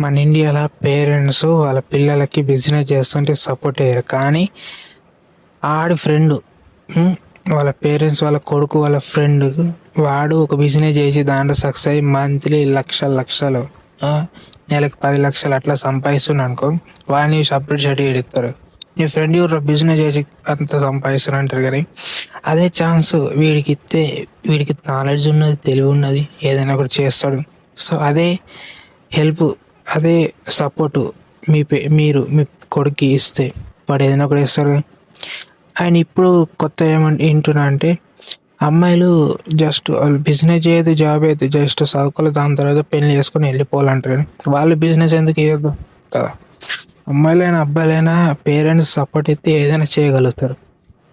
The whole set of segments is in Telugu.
మన ఇండియాలో పేరెంట్స్ వాళ్ళ పిల్లలకి బిజినెస్ చేస్తుంటే సపోర్ట్ అయ్యారు. కానీ ఆడి ఫ్రెండ్, వాళ్ళ పేరెంట్స్ వాళ్ళ కొడుకు వాళ్ళ ఫ్రెండ్ వాడు ఒక బిజినెస్ చేసి దాంట్లో సక్సెస్ అయ్యి మంత్లీ లక్షలు నెలకు 10 లక్షలు అట్లా సంపాదిస్తున్నాను అనుకో, వాడిని సపరేట్ సర్టిఫికేట్ ఇస్తారు. నీ ఫ్రెండ్ ఎవరు బిజినెస్ చేసి అంత సంపాదిస్తున్నారు అంటారు. కానీ అదే ఛాన్స్ వీడికి ఇస్తే, వీడికి నాలెడ్జ్ ఉన్నది, తెలివి ఉన్నది, ఏదైనా ఒకటి చేస్తాడు. సో అదే హెల్ప్, అదే సపోర్టు మీరు మీ కొడుక్కి ఇస్తే వాడు ఏదైనా ఒకటి చేస్తారు. అండ్ ఇప్పుడు కొత్త ఏంటున్నా అంటే, అమ్మాయిలు జస్ట్ వాళ్ళు బిజినెస్ చేయదు, జాబ్ అయితే జస్ట్ చదువుకోలేదు, దాని తర్వాత పెళ్లి చేసుకొని వెళ్ళిపోవాలంటారు. కానీ వాళ్ళు బిజినెస్ ఎందుకు చేయొద్దు కదా. అమ్మాయిలైనా అబ్బాయిలైనా పేరెంట్స్ సపోర్ట్ అయితే ఏదైనా చేయగలుగుతారు.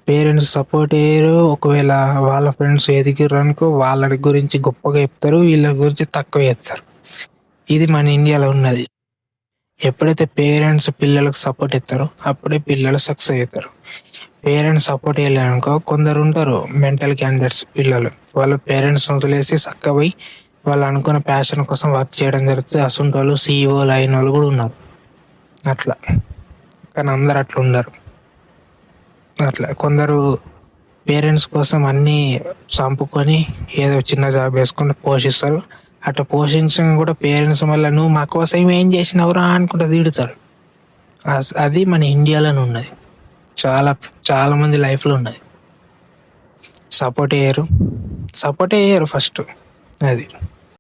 పేరెంట్స్ సపోర్ట్ చేయరు, ఒకవేళ వాళ్ళ ఫ్రెండ్స్ ఎదిగిర్రు అనుకో వాళ్ళ గురించి గొప్పగా చెప్తారు, వీళ్ళ గురించి తక్కువ చేస్తారు. ఇది మన ఇండియాలో ఉన్నది. ఎప్పుడైతే పేరెంట్స్ పిల్లలకు సపోర్ట్ ఇస్తారో అప్పుడే పిల్లలు సక్సెస్ అవుతారు. పేరెంట్స్ సపోర్ట్ చేయలేనుకో కొందరు ఉంటారు మెంటల్ క్యాండిడేట్స్ పిల్లలు, వాళ్ళ పేరెంట్స్ వదిలేసి చక్కగా వాళ్ళు అనుకున్న ప్యాషన్ కోసం వర్క్ చేయడం జరుగుతుంది. అసలు వాళ్ళు సీఈఓలు అయిన వాళ్ళు కూడా ఉన్నారు అట్లా. కానీ అందరు అట్లా ఉండరు. అట్లా కొందరు పేరెంట్స్ కోసం అన్నీ చంపుకొని ఏదో చిన్న జాబ్ వేసుకొని పోషిస్తారు. అట్లా పోషించడం కూడా పేరెంట్స్ వల్ల నువ్వు మా కోసం ఏం చేసినవురా అనుకుంటా తిడతారు. అది మన ఇండియాలోనే ఉన్నది, చాలా మంది లైఫ్లో ఉన్నది. సపోర్ట్ చేయరు ఫస్ట్. అది